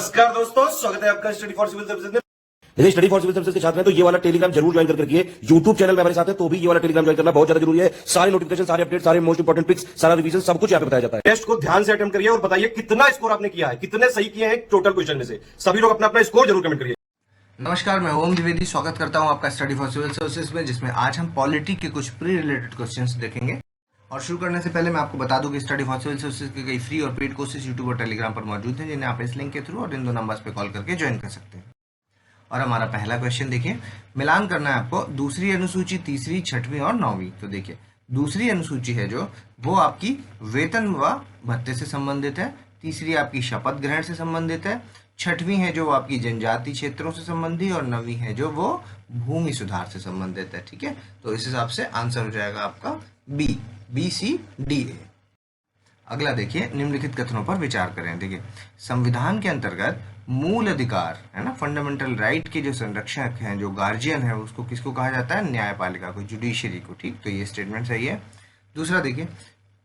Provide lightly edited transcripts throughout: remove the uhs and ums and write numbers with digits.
नमस्कार दोस्तों, स्वागत है आपका स्टडी फॉर सिविल सर्विसेज में। यदि स्टडी फॉर सिविल सर्विसेज के छात्र हैं तो ये वाला टेलीग्राम जरूर ज्वाइन करके रखिए। यूट्यूब चैनल में हमारे साथ है तो भी ये वाला टेलीग्राम ज्वाइन करना बहुत ज्यादा जरूरी है। सारे नोटिफिकेशन, सारे अपडेट, सारे मोस्ट इंपोर्टेंट पिक्स, सारा रिवीजन सब कुछ यहाँ पे बताया जाता है। टेस्ट को ध्यान से अटेम्प्ट करिए और बताइए कितना स्कोर आपने किया है, कितने सही किए हैं टोटल क्वेश्चन में से। सभी लोग अपना अपना स्कोर जरूर कमेंट करिए। नमस्कार, मैं ओम द्विवेदी स्वागत करता हूं आपका स्टडी फॉर सिविल सर्विसेज में, जिसमें आज हम पॉलिटी के कुछ प्री रिलेटेड क्वेश्चंस देखेंगे। और शुरू करने से पहले मैं आपको बता दूं कि स्टडी फॉर सिविल सर्विसेज के कई फ्री और पेड कोर्सेज यूट्यूब और टेलीग्राम पर मौजूद हैं, जिन्हें आप इस लिंक के थ्रू और इन दो नंबर्स पे कॉल करके ज्वाइन कर सकते हैं। और हमारा पहला क्वेश्चन देखिए, मिलान करना है आपको दूसरी अनुसूची, तीसरी, छठवीं और नौवीं। तो देखिए, दूसरी अनुसूची है जो वो आपकी वेतन व भत्ते से संबंधित है, तीसरी आपकी शपथ ग्रहण से संबंधित है, छठवीं है जो आपकी जनजाति क्षेत्रों से संबंधी, और नवीं है जो वो भूमि सुधार से संबंधित है। ठीक है, तो इस हिसाब से आंसर हो जाएगा आपका बी सी डी ए। अगला देखिए, निम्नलिखित कथनों पर विचार करें। देखिए, संविधान के अंतर्गत मूल अधिकार है ना, फंडामेंटल राइट के जो संरक्षक हैं, जो गार्जियन है, उसको किसको कहा जाता है? न्यायपालिका को, जुडिशरी को। ठीक, तो ये स्टेटमेंट सही है। दूसरा देखिए,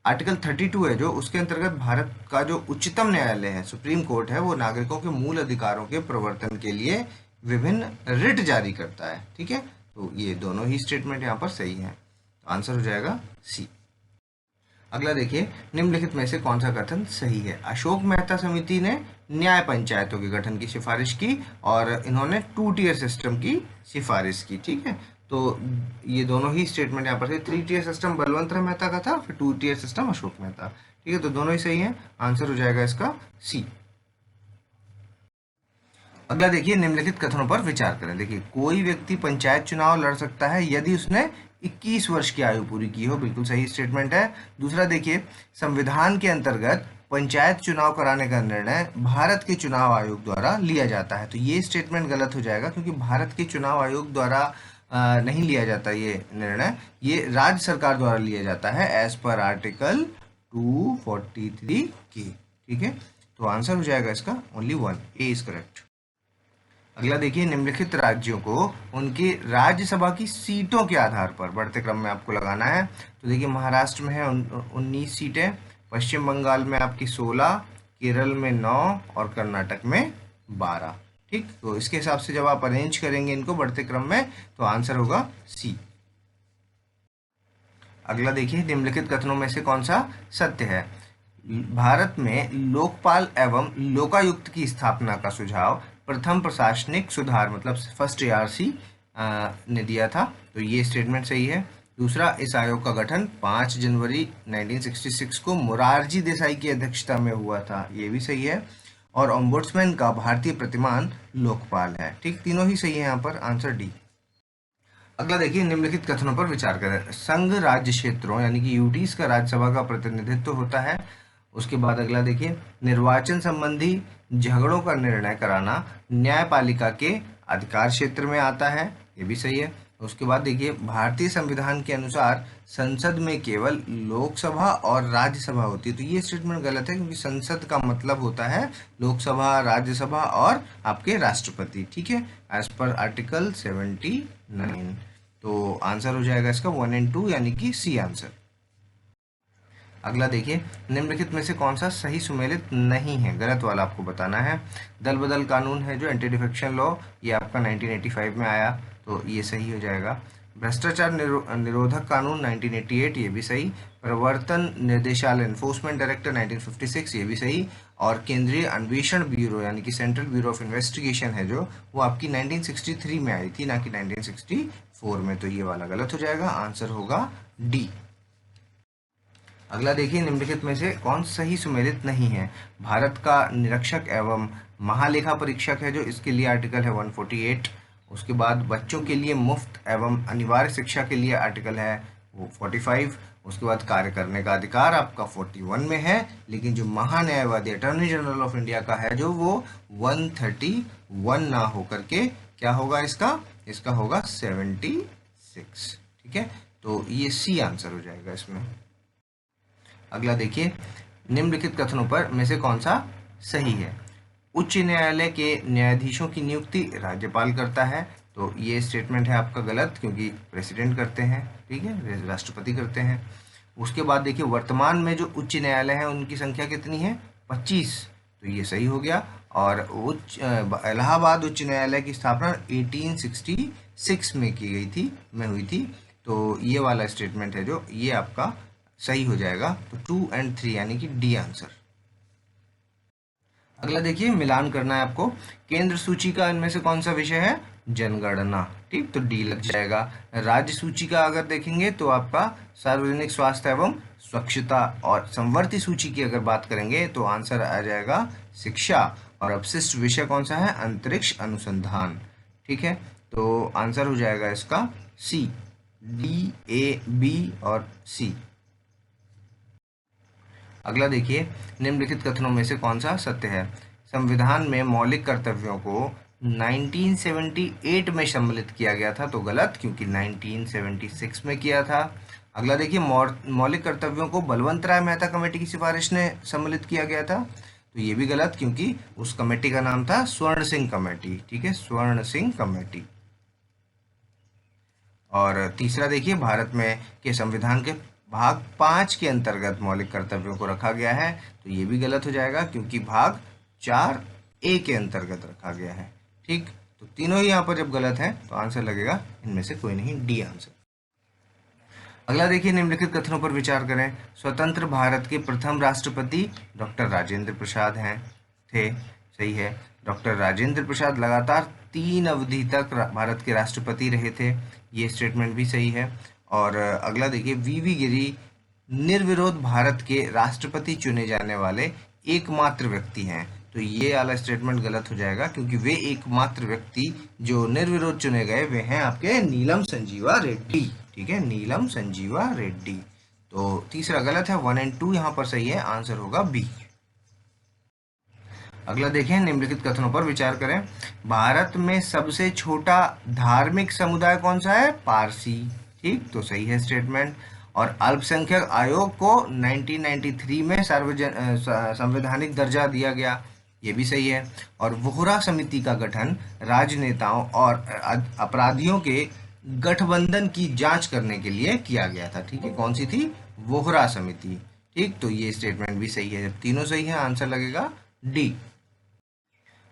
आर्टिकल 32 है जो, उसके अंतर्गत भारत का जो उच्चतम न्यायालय है, सुप्रीम कोर्ट है, वो नागरिकों के मूल अधिकारों के प्रवर्तन के लिए विभिन्न रिट जारी करता है। ठीक है, तो ये दोनों ही स्टेटमेंट यहाँ पर सही है, तो आंसर हो जाएगा सी। अगला देखिए, निम्नलिखित में से कौन सा कथन सही है? अशोक मेहता समिति ने न्याय पंचायतों के गठन की सिफारिश की और इन्होंने 2 टियर सिस्टम की सिफारिश की। ठीक है, तो ये दोनों ही स्टेटमेंट यहाँ पर थे। 3 टियर सिस्टम बलवंत राय मेहता का था, फिर 2 टियर सिस्टम अशोक मेहता। ठीक है, तो दोनों ही सही है, आंसर हो जाएगा इसका सी। अगला देखिए, निम्नलिखित कथनों पर विचार करें। देखिए, कोई व्यक्ति पंचायत चुनाव लड़ सकता है यदि उसने 21 वर्ष की आयु पूरी की हो, बिल्कुल सही स्टेटमेंट है। दूसरा देखिए, संविधान के अंतर्गत पंचायत चुनाव कराने का निर्णय भारत के चुनाव आयोग द्वारा लिया जाता है। तो ये स्टेटमेंट गलत हो जाएगा, क्योंकि भारत के चुनाव आयोग द्वारा नहीं लिया जाता ये निर्णय, ये राज्य सरकार द्वारा लिया जाता है एज पर आर्टिकल 243 के। ठीक है, तो आंसर हो जाएगा इसका ओनली 1, ए इज करेक्ट। अगला देखिए, निम्नलिखित राज्यों को उनकी राज्यसभा की सीटों के आधार पर बढ़ते क्रम में आपको लगाना है। तो देखिए, महाराष्ट्र में है 19 सीटें, पश्चिम बंगाल में आपकी 16, केरल में 9 और कर्नाटक में 12। ठीक, तो इसके हिसाब से जब आप अरेंज करेंगे इनको बढ़ते क्रम में, तो आंसर होगा सी। अगला देखिए, निम्नलिखित कथनों में से कौन सा सत्य है? भारत में लोकपाल एवं लोकायुक्त की स्थापना का सुझाव प्रथम प्रशासनिक सुधार मतलब फर्स्ट ARC ने दिया था, तो ये स्टेटमेंट सही है। दूसरा, इस आयोग का गठन 5 जनवरी 1966 को मोरारजी देसाई की अध्यक्षता में हुआ था, ये भी सही है। और ओम्बुड्समैन का भारतीय प्रतिमान लोकपाल है। ठीक, तीनों ही सही है यहाँ पर, आंसर डी। अगला देखिए, निम्नलिखित कथनों पर विचार करें। संघ राज्य क्षेत्रों यानी कि यूटीज का राज्यसभा का प्रतिनिधित्व होता है। उसके बाद अगला देखिए, निर्वाचन संबंधी झगड़ों का निर्णय कराना न्यायपालिका के अधिकार क्षेत्र में आता है, ये भी सही है। उसके बाद देखिए, भारतीय संविधान के अनुसार संसद में केवल लोकसभा और राज्यसभा होती है, तो ये स्टेटमेंट गलत है, क्योंकि संसद का मतलब होता है लोकसभा, राज्यसभा और आपके राष्ट्रपति। ठीक है, एज पर आर्टिकल 79, तो आंसर हो जाएगा इसका 1 और 2 यानी कि सी आंसर। अगला देखिए, निम्नलिखित में से कौन सा सही सुमेलित नहीं है? गलत वाला आपको बताना है। दल बदल कानून है जो, एंटी डिफेक्शन लॉ, ये आपका 1985 में आया, तो ये सही हो जाएगा। भ्रष्टाचार निरोधक कानून 1988, ये भी सही। प्रवर्तन निर्देशालय एनफोर्समेंट डायरेक्टर 1956, ये भी सही। और केंद्रीय अन्वेषण ब्यूरो यानी कि सेंट्रल ब्यूरो ऑफ इन्वेस्टिगेशन है जो, वो आपकी 1963 में आई थी, ना कि 1964 में, तो ये वाला गलत हो जाएगा, आंसर होगा डी। अगला देखिए, निम्नलिखित में से कौन सही सुमेलित नहीं है? भारत का निरीक्षक एवं महालेखा परीक्षक है जो, इसके लिए आर्टिकल है 148। उसके बाद बच्चों के लिए मुफ्त एवं अनिवार्य शिक्षा के लिए आर्टिकल है वो 45। उसके बाद कार्य करने का अधिकार आपका 41 में है, लेकिन जो महान्यायवादी अटॉर्नी जनरल ऑफ इंडिया का है जो, वो 131 ना होकर के क्या होगा इसका होगा 76। ठीक है, तो ये सी आंसर हो जाएगा इसमें। अगला देखिए, निम्नलिखित कथनों पर में से कौन सा सही है? उच्च न्यायालय के न्यायाधीशों की नियुक्ति राज्यपाल करता है, तो ये स्टेटमेंट है आपका गलत, क्योंकि प्रेसिडेंट करते हैं। ठीक है, राष्ट्रपति करते हैं। उसके बाद देखिए, वर्तमान में जो उच्च न्यायालय है उनकी संख्या कितनी है? 25, तो ये सही हो गया। और इलाहाबाद उच्च न्यायालय की स्थापना 1866 में की गई थी, में हुई थी। तो ये वाला स्टेटमेंट है जो ये आपका सही हो जाएगा। तो 2 और 3 यानी कि डी आंसर। अगला देखिए, मिलान करना है आपको। केंद्र सूची का इनमें से कौन सा विषय है? जनगणना। ठीक, तो डी लग जाएगा। राज्य सूची का अगर देखेंगे तो आपका सार्वजनिक स्वास्थ्य एवं स्वच्छता। और संवर्ती सूची की अगर बात करेंगे तो आंसर आ जाएगा शिक्षा। और अवशिष्ट विषय कौन सा है? अंतरिक्ष अनुसंधान। ठीक है, तो आंसर हो जाएगा इसका सी, डी, ए, बी और सी। अगला देखिए, निम्नलिखित कथनों में से कौन सा सत्य है? संविधान में मौलिक कर्तव्यों को 1978 में सम्मिलित किया गया था, तो गलत, क्योंकि 1976 में किया था। अगला देखिए, मौलिक कर्तव्यों को बलवंत राय मेहता कमेटी की सिफारिश ने सम्मिलित किया गया था, तो ये भी गलत, क्योंकि उस कमेटी का नाम था स्वर्ण सिंह कमेटी। ठीक है, स्वर्ण सिंह कमेटी। और तीसरा देखिए, भारत में के संविधान के भाग 5 के अंतर्गत मौलिक कर्तव्यों को रखा गया है, तो ये भी गलत हो जाएगा, क्योंकि भाग 4A के अंतर्गत रखा गया है। ठीक, तो तीनों ही यहाँ पर जब गलत है तो आंसर लगेगा इनमें से कोई नहीं, डी आंसर। अगला देखिए, निम्नलिखित कथनों पर विचार करें। स्वतंत्र भारत के प्रथम राष्ट्रपति डॉक्टर राजेंद्र प्रसाद थे। सही है। डॉक्टर राजेंद्र प्रसाद लगातार 3 अवधि तक भारत के राष्ट्रपति रहे थे, ये स्टेटमेंट भी सही है। और अगला देखिए, वीवी गिरी निर्विरोध भारत के राष्ट्रपति चुने जाने वाले एकमात्र व्यक्ति हैं, तो ये वाला स्टेटमेंट गलत हो जाएगा, क्योंकि वे एकमात्र व्यक्ति जो निर्विरोध चुने गए वे हैं आपके नीलम संजीवा रेड्डी। ठीक है, नीलम संजीवा रेड्डी। तो तीसरा गलत है, 1 और 2 यहाँ पर सही है, आंसर होगा बी। अगला देखें, निम्नलिखित कथनों पर विचार करें। भारत में सबसे छोटा धार्मिक समुदाय कौन सा है? पारसी। ठीक, तो सही है स्टेटमेंट। और अल्पसंख्यक आयोग को 1993 में संवैधानिक दर्जा दिया गया, ये भी सही है। और वोहरा समिति का गठन राजनेताओं और अपराधियों के गठबंधन की जांच करने के लिए किया गया था। ठीक है, कौन सी थी? वोहरा समिति। ठीक, तो ये स्टेटमेंट भी सही है। जब तीनों सही है, आंसर लगेगा डी।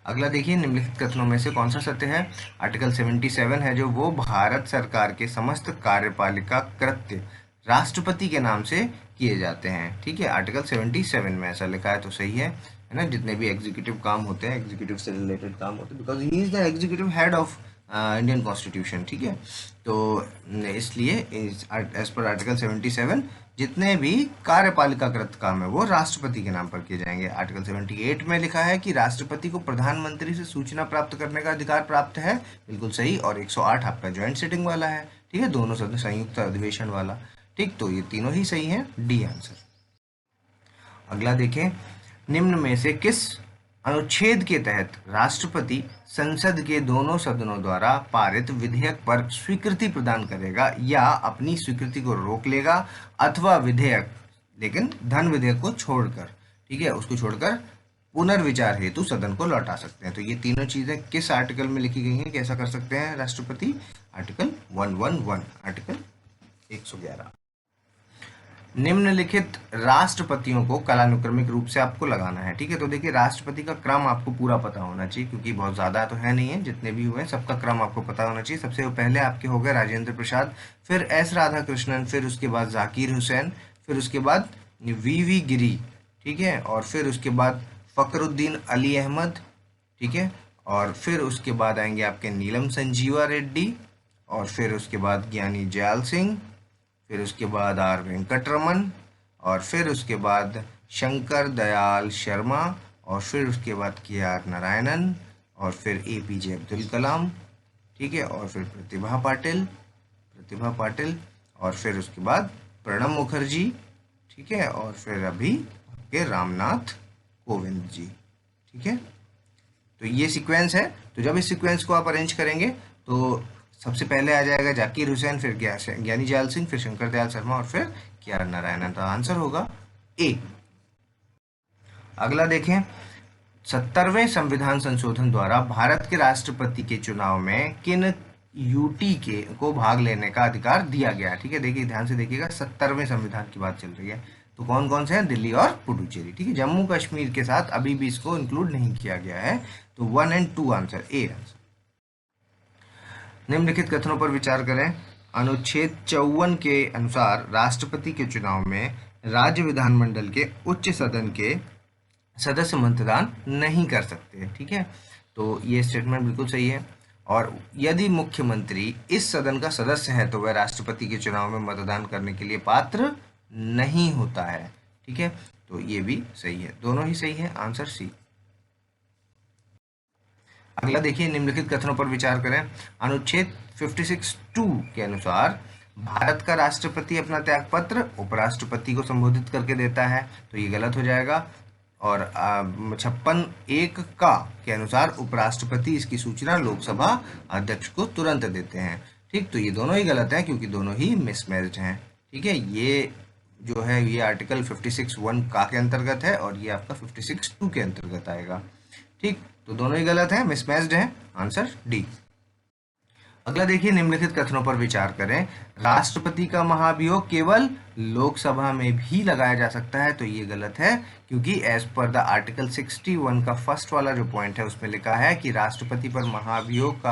अगला देखिए, निम्नलिखित कथनों में से कौन सा सत्य है? आर्टिकल 77 है जो वो भारत सरकार के समस्त कार्यपालिका कृत्य राष्ट्रपति के नाम से किए जाते हैं। ठीक है, आर्टिकल 77 में ऐसा लिखा है, तो सही है ना। जितने भी एग्जीक्यूटिव काम होते हैं, एग्जीक्यूटिव से रिलेटेड काम होते हैं, because he is the executive head of Indian constitution. ठीक है, तो इसलिए एज पर आर्टिकल 77 जितने भी कार्यपालिकाकृत काम है वो राष्ट्रपति के नाम पर किए जाएंगे। आर्टिकल 78 में लिखा है कि राष्ट्रपति को प्रधानमंत्री से सूचना प्राप्त करने का अधिकार प्राप्त है, बिल्कुल सही। और 108 आपका ज्वाइंट सिटिंग वाला है। ठीक है, दोनों सदन संयुक्त अधिवेशन वाला। ठीक, तो ये तीनों ही सही हैं, डी आंसर। अगला देखें, निम्न में से किस अनुच्छेद के तहत राष्ट्रपति संसद के दोनों सदनों द्वारा पारित विधेयक पर स्वीकृति प्रदान करेगा या अपनी स्वीकृति को रोक लेगा, अथवा विधेयक, लेकिन धन विधेयक को छोड़कर, ठीक है, उसको छोड़कर पुनर्विचार हेतु सदन को लौटा सकते हैं। तो ये तीनों चीजें किस आर्टिकल में लिखी गई हैं, कैसा कर सकते हैं राष्ट्रपति? Article 111, article 111। निम्नलिखित राष्ट्रपतियों को कालानुक्रमिक रूप से आपको लगाना है। ठीक है, तो देखिए, राष्ट्रपति का क्रम आपको पूरा पता होना चाहिए, क्योंकि बहुत ज़्यादा तो है नहीं है, जितने भी हुए सबका क्रम आपको पता होना चाहिए। सबसे पहले आपके हो गए राजेंद्र प्रसाद, फिर एस राधाकृष्णन, फिर उसके बाद जाकिर हुसैन, फिर उसके बाद वी गिरी। ठीक है, और फिर उसके बाद फखरुद्दीन अली अहमद। ठीक है, और फिर उसके बाद आएंगे आपके नीलम संजीवा रेड्डी, और फिर उसके बाद ज्ञानी जयाल सिंह, फिर उसके बाद आर वेंकटरमन, और फिर उसके बाद शंकर दयाल शर्मा, और फिर उसके बाद के आर नारायणन, और फिर APJ अब्दुल कलाम। ठीक है, और फिर प्रतिभा पाटिल, और फिर उसके बाद प्रणब मुखर्जी। ठीक है, और फिर अभी के रामनाथ कोविंद जी। ठीक है, तो ये सीक्वेंस है। तो जब इस सीक्वेंस को आप अरेंज करेंगे तो सबसे पहले आ जाएगा जाकिर हुसैन, फिर ज्ञानी जयाल सिंह, फिर शंकर दयाल शर्मा, और फिर के.आर. नारायणन। तो आंसर होगा ए। अगला देखें, 70वें संविधान संशोधन द्वारा भारत के राष्ट्रपति के चुनाव में किन यूटी को भाग लेने का अधिकार दिया गया? ठीक है, देखिए ध्यान से देखिएगा, 70वें संविधान की बात चल रही है। तो कौन कौन से हैं? दिल्ली और पुडुचेरी। ठीक है, जम्मू कश्मीर के साथ अभी भी इसको इंक्लूड नहीं किया गया है। तो 1 एंड 2 आंसर, ए आंसर। निम्नलिखित कथनों पर विचार करें। अनुच्छेद 54 के अनुसार राष्ट्रपति के चुनाव में राज्य विधानमंडल के उच्च सदन के सदस्य मतदान नहीं कर सकते। ठीक है, तो ये स्टेटमेंट बिल्कुल सही है। और यदि मुख्यमंत्री इस सदन का सदस्य है तो वह राष्ट्रपति के चुनाव में मतदान करने के लिए पात्र नहीं होता है। ठीक है, तो ये भी सही है, दोनों ही सही है, आंसर सी। अगला देखिए, निम्नलिखित कथनों पर विचार करें। अनुच्छेद 56(2) के अनुसार भारत का राष्ट्रपति अपना त्यागपत्र उपराष्ट्रपति को संबोधित करके देता है, तो ये गलत हो जाएगा। और 56(1) का के अनुसार उपराष्ट्रपति इसकी सूचना लोकसभा अध्यक्ष को तुरंत देते हैं। ठीक, तो ये दोनों ही गलत हैं क्योंकि दोनों ही मिसमैच्ड हैं। ठीक है, ये जो है ये आर्टिकल 56(1) का के अंतर्गत है और ये आपका 56(2) के अंतर्गत आएगा। ठीक, तो दोनों ही गलत हैं, मिसमैच्ड हैं, आंसर डी। अगला देखिए, निम्नलिखित कथनों पर विचार करें। राष्ट्रपति का महाभियोग केवल लोकसभा में भी लगाया जा सकता है, तो ये गलत है क्योंकि एज पर द आर्टिकल 61 का फर्स्ट वाला जो पॉइंट है उसमें लिखा है कि राष्ट्रपति पर महाभियोग का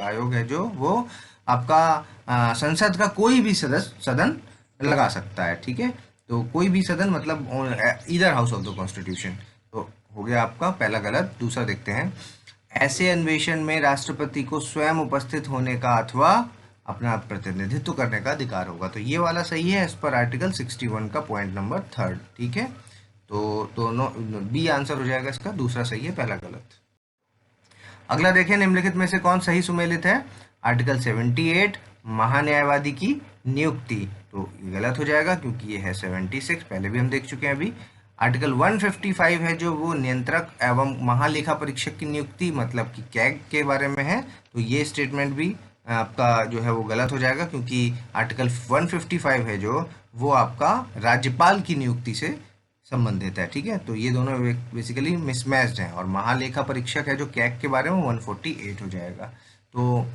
आयोग है जो वो आपका संसद का कोई भी सदन लगा सकता है। ठीक है, तो कोई भी सदन मतलब either house of the constitution. तो हो गया आपका पहला गलत। दूसरा देखते हैं, ऐसे अन्वेषण में राष्ट्रपति को स्वयं उपस्थित होने का अथवा अपना प्रतिनिधित्व करने का अधिकार होगा, तो ये वाला सही है एज पर आर्टिकल 61 का पॉइंट नंबर 3। ठीक है, तो दोनों बी आंसर हो जाएगा इसका, दूसरा सही है, पहला गलत। अगला देखें, निम्नलिखित में से कौन सही सुमेलित है। आर्टिकल 78 महान्यायवादी की नियुक्ति, तो ये गलत हो जाएगा क्योंकि ये है 76, पहले भी हम देख चुके हैं अभी। आर्टिकल 155 है जो वो नियंत्रक एवं महालेखा परीक्षक की नियुक्ति मतलब कि कैग के बारे में है, तो ये स्टेटमेंट भी आपका जो है वो गलत हो जाएगा क्योंकि आर्टिकल 155 है जो वो आपका राज्यपाल की नियुक्ति से संबंधित है। ठीक है, तो ये दोनों बेसिकली मिसमैच्ड हैं। और महालेखा परीक्षक है जो कैग के बारे में 148 हो जाएगा। तो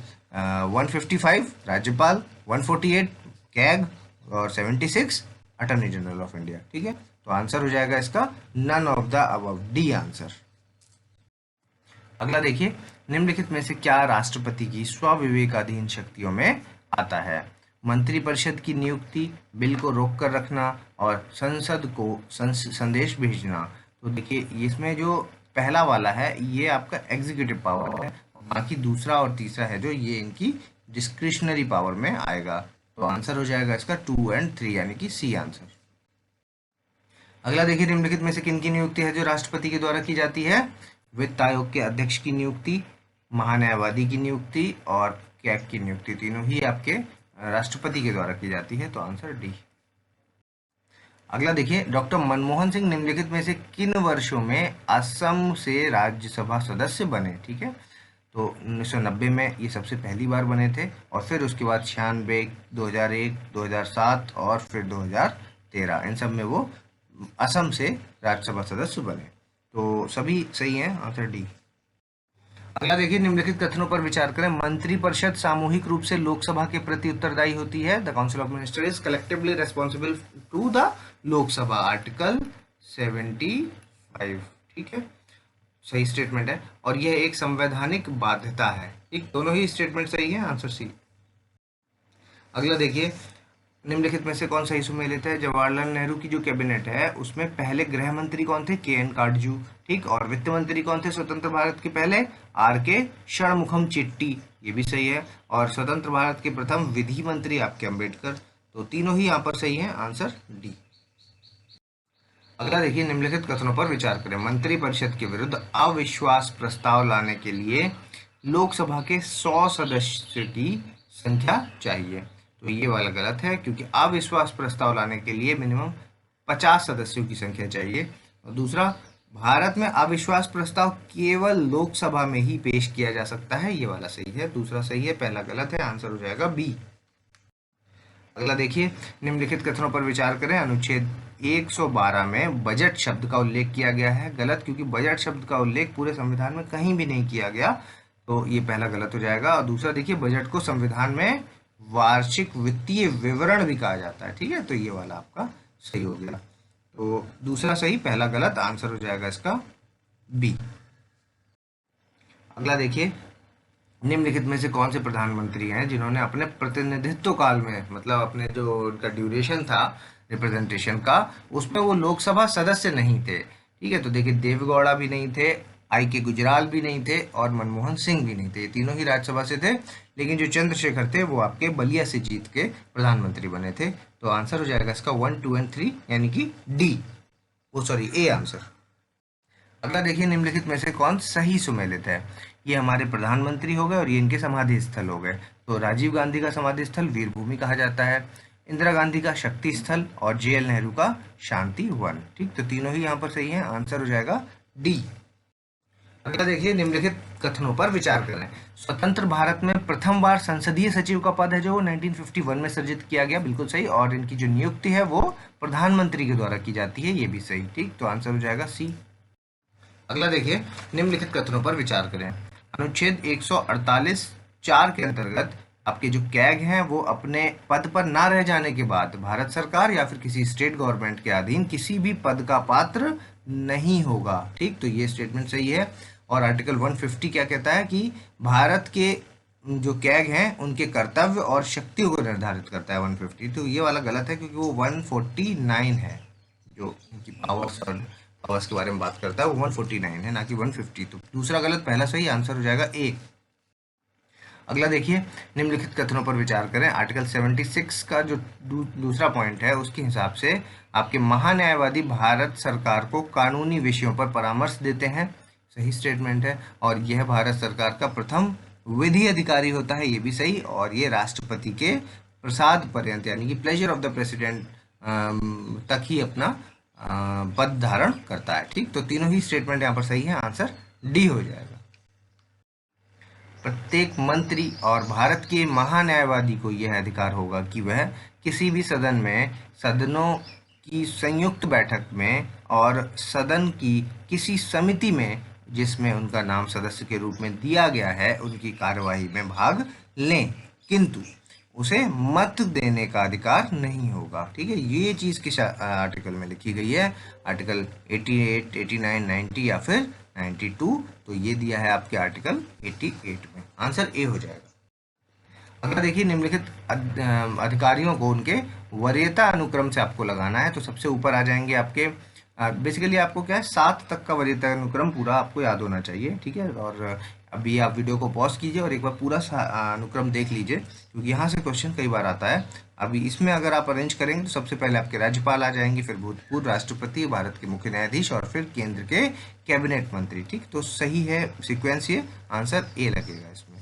155 राज्यपाल, 148 कैग और 76 अटॉर्नी जनरल ऑफ इंडिया। ठीक है, तो आंसर हो जाएगा इसका none of the above, D answer. अगला देखिए, निम्नलिखित में से क्या राष्ट्रपति की स्वविवेकाधीन शक्तियों में आता है। मंत्रिपरिषद की नियुक्ति, बिल को रोक कर रखना और संसद को संदेश भेजना। तो देखिए, इसमें जो पहला वाला है ये आपका एग्जीक्यूटिव पावर है, बाकी दूसरा और तीसरा है जो ये इनकी डिस्क्रिशनरी पावर में आएगा। तो आंसर हो जाएगा इसका 2 एंड 3 यानी कि सी आंसर। अगला देखिए, निम्नलिखित में से किन की नियुक्ति है जो राष्ट्रपति के द्वारा की जाती है। वित्त आयोग के अध्यक्ष की नियुक्ति, महान्यायवादी की नियुक्ति और कैग की नियुक्ति, तीनों ही आपके राष्ट्रपति के द्वारा की जाती है, तो आंसर डी। अगला देखिए, डॉक्टर मनमोहन सिंह निम्नलिखित में से किन वर्षों में असम से राज्यसभा सदस्य बने। ठीक है, तो 1990 में ये सबसे पहली बार बने थे और फिर उसके बाद 96, 2001, 2007 और फिर 2013, इन सब में वो असम से राज्यसभा सदस्य बने। तो सभी सही हैं, आंसर डी। अगला देखिए, निम्नलिखित कथनों पर विचार करें। मंत्रिपरिषद सामूहिक रूप से लोकसभा के प्रति उत्तरदायी होती है। The council of minister is collectively responsible to the Lok Sabha, article 75। ठीक है, सही स्टेटमेंट है और यह एक संवैधानिक बाध्यता है। ठीक, दोनों ही स्टेटमेंट सही है, आंसर सी। अगला देखिए, निम्नलिखित में से कौन सही सुमेलित है। जवाहरलाल नेहरू की जो कैबिनेट है उसमें पहले गृह मंत्री कौन थे, के.एन. काटजू। ठीक, और वित्त मंत्री कौन थे स्वतंत्र भारत के पहले, आर.के. षणमुखम चिट्टी, ये भी सही है। और स्वतंत्र भारत के प्रथम विधि मंत्री आपके अम्बेडकर। तो तीनों ही यहाँ पर सही है, आंसर डी। अगला देखिए, निम्नलिखित कथनों पर विचार करें। मंत्रिपरिषद के विरुद्ध अविश्वास प्रस्ताव लाने के लिए लोकसभा के 100 सदस्य की संख्या चाहिए, तो ये वाला गलत है क्योंकि अविश्वास प्रस्ताव लाने के लिए मिनिमम 50 सदस्यों की संख्या चाहिए। और दूसरा, भारत में अविश्वास प्रस्ताव केवल लोकसभा में ही पेश किया जा सकता है, ये वाला सही है, दूसरा सही है, पहला गलत है, आंसर हो जाएगा बी। अगला देखिए, निम्नलिखित कथनों पर विचार करें। अनुच्छेद 112 में बजट शब्द का उल्लेख किया गया है, गलत क्योंकि बजट शब्द का उल्लेख पूरे संविधान में कहीं भी नहीं किया गया, तो ये पहला गलत हो जाएगा। और दूसरा देखिए, बजट को संविधान में वार्षिक वित्तीय विवरण भी कहा जाता है। ठीक है, तो ये वाला आपका सही हो गया। तो दूसरा सही, पहला गलत, आंसर हो जाएगा इसका बी। अगला देखिए, निम्नलिखित में से कौन से प्रधानमंत्री हैं जिन्होंने अपने प्रतिनिधित्व काल में, मतलब अपने जो उनका ड्यूरेशन था रिप्रेजेंटेशन का, उसमें वो लोकसभा सदस्य नहीं थे। ठीक है, तो देखिए देवेगौड़ा भी नहीं थे, आई के गुजराल भी नहीं थे और मनमोहन सिंह भी नहीं थे। ये तीनों ही राज्यसभा से थे, लेकिन जो चंद्रशेखर थे वो आपके बलिया से जीत के प्रधानमंत्री बने थे। तो आंसर हो जाएगा इसका 1, 2 एंड 3 यानी कि डी, वो सॉरी ए आंसर। अगला देखिए, निम्नलिखित में से कौन सही सुमेलित है। ये हमारे प्रधानमंत्री हो गए और ये इनके समाधि स्थल हो गए। तो राजीव गांधी का समाधि स्थल वीर भूमि कहा जाता है, इंदिरा गांधी का शक्ति स्थल और जेएल नेहरू का शांति वन। ठीक, तो तीनों ही यहाँ पर सही है, आंसर हो जाएगा डी। अगला देखिए, निम्नलिखित कथनों पर विचार करें। स्वतंत्र भारत में प्रथम बार संसदीय सचिव का पद है जो 1951 में सृजित किया गया, बिल्कुल सही। और इनकी जो नियुक्ति है वो प्रधानमंत्री के द्वारा की जाती है, ये भी सही। ठीक, तो आंसर हो जाएगा सी। अगला देखिए, निम्नलिखित कथनों पर विचार करें। अनुच्छेद 148(4) के अंतर्गत आपके जो कैग हैं वो अपने पद पर ना रह जाने के बाद भारत सरकार या फिर किसी स्टेट गवर्नमेंट के अधीन किसी भी पद का पात्र नहीं होगा। ठीक, तो ये स्टेटमेंट सही है। और आर्टिकल 150 क्या कहता है कि भारत के जो कैग हैं उनके कर्तव्य और शक्तियों को निर्धारित करता है 150। तो ये वाला गलत है क्योंकि वो 149 है, जो उनकी पावर्स और पावर्स के बारे में बात करता है, वो 149 है ना कि 150। तो दूसरा गलत, पहला सही, आंसर हो जाएगा ए। अगला देखिए, निम्नलिखित कथनों पर विचार करें। आर्टिकल 76 का जो दूसरा पॉइंट है उसके हिसाब से आपके महान्यायवादी भारत सरकार को कानूनी विषयों पर परामर्श देते हैं, सही स्टेटमेंट है। और यह भारत सरकार का प्रथम विधि अधिकारी होता है, ये भी सही। और ये राष्ट्रपति के प्रसाद पर्यंत यानी कि प्लेजर ऑफ द प्रेसिडेंट तक ही अपना पद धारण करता है। ठीक, तो तीनों ही स्टेटमेंट यहाँ पर सही है, आंसर डी हो जाएगा। प्रत्येक मंत्री और भारत के महान्यायवादी को यह अधिकार होगा कि वह किसी भी सदन में, सदनों की संयुक्त बैठक में और सदन की किसी समिति में जिसमें उनका नाम सदस्य के रूप में दिया गया है उनकी कार्यवाही में भाग लें, किंतु उसे मत देने का अधिकार नहीं होगा। ठीक है, ये चीज़ किस आर्टिकल में लिखी गई है, आर्टिकल 88, 89, 90 या फिर 92। तो ये दिया है आपके आर्टिकल 88 में, आंसर ए हो जाएगा। अगला देखिए, निम्नलिखित अधिकारियों को उनके वरीयता अनुक्रम से आपको लगाना है। तो सबसे ऊपर आ जाएंगे आपके, बेसिकली आपको क्या है 7 तक का वरीयता अनुक्रम पूरा आपको याद होना चाहिए। ठीक है, और अभी आप वीडियो को पॉज कीजिए और एक बार पूरा अनुक्रम देख लीजिए क्योंकि यहाँ से क्वेश्चन कई बार आता है। अभी इसमें अगर आप अरेंज करेंगे तो सबसे पहले आपके राज्यपाल आ जाएंगे, फिर भूतपूर्व राष्ट्रपति, भारत के मुख्य न्यायाधीश और फिर केंद्र के कैबिनेट मंत्री। ठीक, तो सही है सीक्वेंस, ये आंसर ए लगेगा इसमें।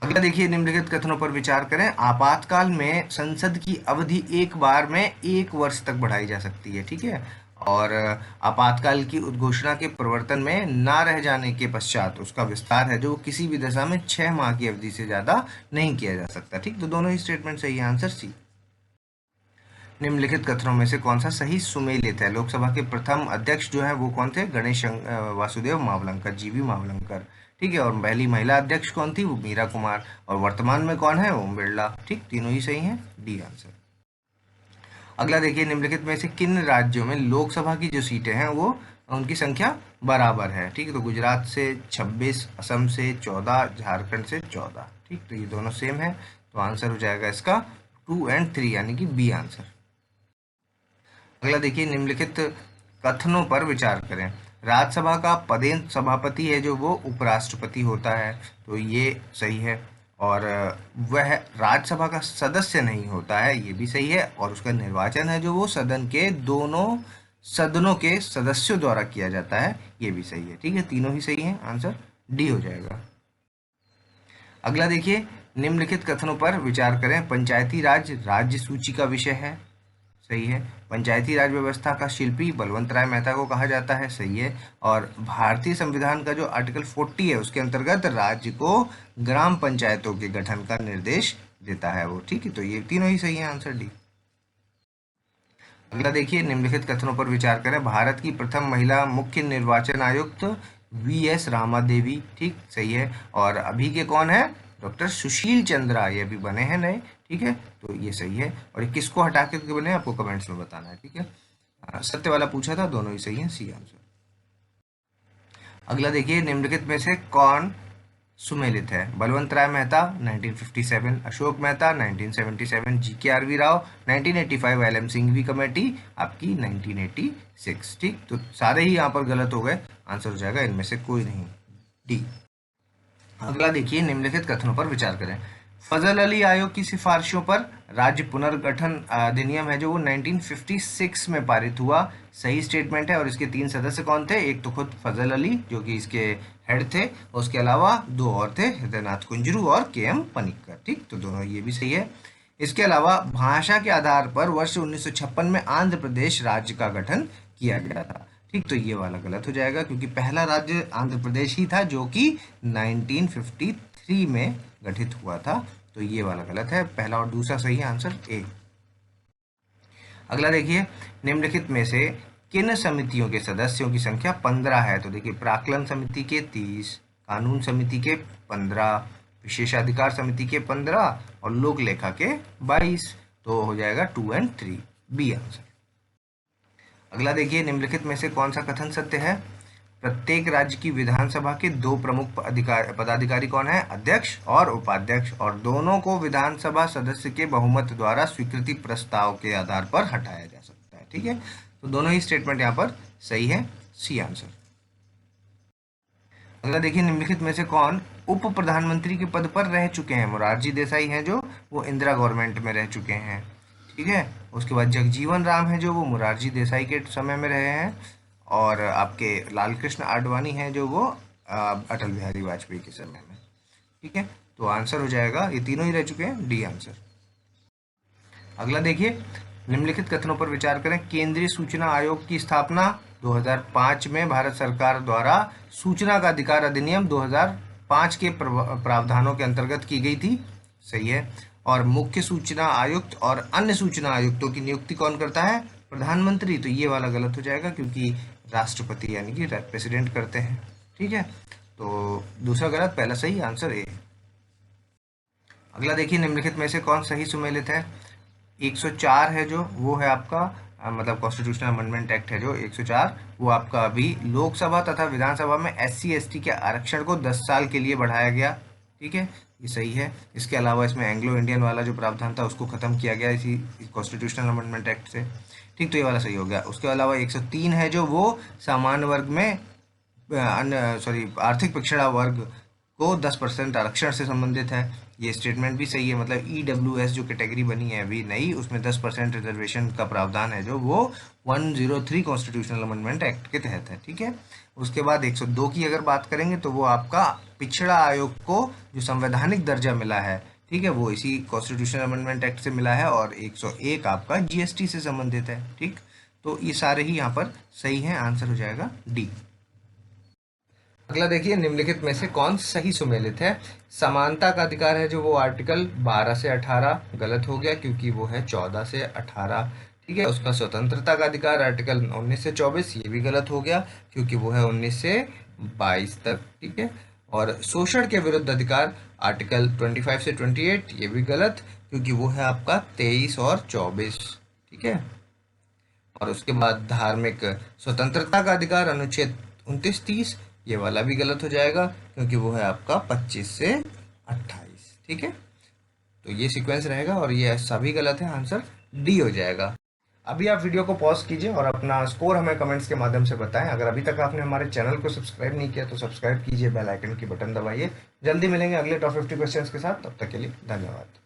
अगला देखिए, निम्नलिखित कथनों पर विचार करें। आपातकाल में संसद की अवधि एक बार में 1 वर्ष तक बढ़ाई जा सकती है। ठीक है, और आपातकाल की उद्घोषणा के प्रवर्तन में ना रह जाने के पश्चात उसका विस्तार है जो किसी भी दशा में 6 माह की अवधि से ज्यादा नहीं किया जा सकता। ठीक, तो दोनों ही स्टेटमेंट सही है, आंसर सी। निम्नलिखित कथनों में से कौन सा सही सुमेलित है। लोकसभा के प्रथम अध्यक्ष जो है वो कौन थे, गणेश वासुदेव मावलंकर, जीवी मावलंकर। ठीक है, और पहली महिला अध्यक्ष कौन थी, वो मीरा कुमार। और वर्तमान में कौन है, ओम बिरला। ठीक, तीनों ही सही हैं, डी आंसर। अगला देखिए, निम्नलिखित में से किन राज्यों में लोकसभा की जो सीटें हैं वो उनकी संख्या बराबर है। ठीक है, तो गुजरात से 26, असम से 14, झारखंड से 14। ठीक, तो ये दोनों सेम है, तो आंसर हो जाएगा इसका 2 एंड 3 यानी कि बी आंसर। अगला देखिए, निम्नलिखित कथनों पर विचार करें। राज्यसभा का पदेन सभापति है जो वो उपराष्ट्रपति होता है, तो ये सही है। और वह राज्यसभा का सदस्य नहीं होता है, ये भी सही है। और उसका निर्वाचन है जो वो सदन के दोनों सदनों के सदस्यों द्वारा किया जाता है, ये भी सही है। ठीक है, तीनों ही सही हैं, आंसर डी हो जाएगा। अगला देखिए, निम्नलिखित कथनों पर विचार करें। पंचायती राज राज्य सूची का विषय है, सही है। पंचायती राज व्यवस्था का शिल्पी बलवंत राय मेहता को कहा जाता है, सही है। और भारतीय संविधान का जो आर्टिकल 40 है उसके अंतर्गत राज्य को ग्राम पंचायतों के गठन का निर्देश देता है वो। ठीक है, तो ये तीनों ही सही है, आंसर डी। अगला देखिए, निम्नलिखित कथनों पर विचार करें। भारत की प्रथम महिला मुख्य निर्वाचन आयुक्त VS रामा देवी, ठीक, सही है। और अभी के कौन है, डॉक्टर सुशील चंद्रा, ये भी बने हैं नए, ठीक है, तो ये सही है। और ये किसको हटा के बने आपको कमेंट्स में बताना है, ठीक है। सत्य वाला पूछा था, दोनों ही सही है, सी आंसर। अगला देखिए, निम्नलिखित में से कौन सुमेलित है? Balwant Rai Mehta 1957, Ashok Mehta 1977, GKRV Rao 1985, LM Singhvi committee आपकी 1986, ठीक। तो सारे ही यहाँ पर गलत हो गए, आंसर हो जाएगा इनमें से कोई नहीं, डी। अगला देखिए, निम्नलिखित कथनों पर विचार करें। फजल अली आयोग की सिफारिशों पर राज्य पुनर्गठन अधिनियम है जो वो 1956 में पारित हुआ, सही स्टेटमेंट है। और इसके 3 सदस्य कौन थे? एक तो खुद फजल अली जो कि इसके हेड थे, उसके अलावा 2 और थे, हृदयनाथ कुंजरू और KM पनिक्कर, ठीक। तो दोनों ये भी सही है। इसके अलावा भाषा के आधार पर वर्ष 1956 में आंध्र प्रदेश राज्य का गठन किया गया था, ठीक। तो ये वाला गलत हो जाएगा क्योंकि पहला राज्य आंध्र प्रदेश ही था जो कि 1953 में गठित हुआ था, तो ये वाला गलत है। पहला और दूसरा सही है, आंसर ए। अगला देखिए, निम्नलिखित में से किन समितियों के सदस्यों की संख्या 15 है? तो देखिए, प्राक्कलन समिति के 30, कानून समिति के 15, विशेषाधिकार समिति के 15 और लोक लेखा के 22, तो हो जाएगा 2 और 3, बी आंसर। अगला देखिए, निम्नलिखित में से कौन सा कथन सत्य है? प्रत्येक राज्य की विधानसभा के 2 प्रमुख पदाधिकारी कौन है? अध्यक्ष और उपाध्यक्ष, और दोनों को विधानसभा सदस्य के बहुमत द्वारा स्वीकृति प्रस्ताव के आधार पर हटाया जा सकता है, ठीक है। तो दोनों ही स्टेटमेंट यहाँ पर सही है, सी आंसर। अगला देखिए, निम्नलिखित में से कौन उप प्रधानमंत्री के पद पर रह चुके हैं? मोरारजी देसाई हैं जो वो इंदिरा गवर्नमेंट में रह चुके हैं, ठीक है। उसके बाद जगजीवन राम है जो वो मोरारजी देसाई के समय में रहे हैं, और आपके लालकृष्ण आडवाणी हैं जो वो अटल बिहारी वाजपेयी के समय में, ठीक है। तो आंसर हो जाएगा, ये तीनों ही रह चुके हैं, डी आंसर। अगला देखिए, निम्नलिखित कथनों पर विचार करें। केंद्रीय सूचना आयोग की स्थापना 2005 में भारत सरकार द्वारा सूचना का अधिकार अधिनियम 2005 के प्रावधानों के अंतर्गत की गई थी, सही है। और मुख्य सूचना आयुक्त और अन्य सूचना आयुक्तों की नियुक्ति कौन करता है? प्रधानमंत्री, तो ये वाला गलत हो जाएगा क्योंकि राष्ट्रपति यानी कि प्रेसिडेंट करते हैं, ठीक है। तो दूसरा गलत, पहला सही, आंसर ए। अगला देखिए, निम्नलिखित में से कौन सही सुमेलित है? 104 है जो वो है आपका मतलब कॉन्स्टिट्यूशनल अमेंडमेंट एक्ट है जो 104, वो आपका अभी लोकसभा तथा विधानसभा में SC/ST के आरक्षण को 10 साल के लिए बढ़ाया गया, ठीक है, ये सही है। इसके अलावा इसमें एंग्लो इंडियन वाला जो प्रावधान था उसको खत्म किया गया इसी कॉन्स्टिट्यूशनल अमेंडमेंट एक्ट से, ठीक। तो ये वाला सही हो गया। उसके अलावा 103 है जो वो सामान्य वर्ग में आर्थिक पिछड़ा वर्ग को 10% आरक्षण से संबंधित है, ये स्टेटमेंट भी सही है। मतलब EWS जो कैटेगरी बनी है अभी नई, उसमें 10% रिजर्वेशन का प्रावधान है जो वो 103 कॉन्स्टिट्यूशनल अमेंडमेंट एक्ट के तहत है, ठीक है। उसके बाद 102 की अगर बात करेंगे तो वो आपका पिछड़ा आयोग को जो संवैधानिक दर्जा मिला है, ठीक है, वो इसी कॉन्स्टिट्यूशनल अमेंडमेंट एक्ट से मिला है। और 101 आपका GST से संबंधित है, ठीक। तो ये सारे ही यहाँ पर सही हैं, आंसर हो जाएगा डी। अगला देखिए, निम्नलिखित में से कौन सही सुमेलित है? समानता का अधिकार है जो वो आर्टिकल 12 से 18, गलत हो गया क्योंकि वो है 14 से 18, ठीक है। उसका स्वतंत्रता का अधिकार आर्टिकल 19 से 24, ये भी गलत हो गया क्योंकि वो है 19 से 22 तक, ठीक है। और शोषण के विरुद्ध अधिकार आर्टिकल 25 से 28, ये भी गलत क्योंकि वो है आपका 23 और 24, ठीक है। और उसके बाद धार्मिक स्वतंत्रता का अधिकार अनुच्छेद 29-30, ये वाला भी गलत हो जाएगा क्योंकि वो है आपका 25 से 28, ठीक है। तो ये सीक्वेंस रहेगा और ये सभी गलत है, आंसर डी हो जाएगा। अभी आप वीडियो को पॉज कीजिए और अपना स्कोर हमें कमेंट्स के माध्यम से बताएं। अगर अभी तक आपने हमारे चैनल को सब्सक्राइब नहीं किया तो सब्सक्राइब कीजिए, बेल आइकन की बटन दबाइए। जल्दी मिलेंगे अगले टॉप 50 क्वेश्चंस के साथ, तब तक के लिए धन्यवाद।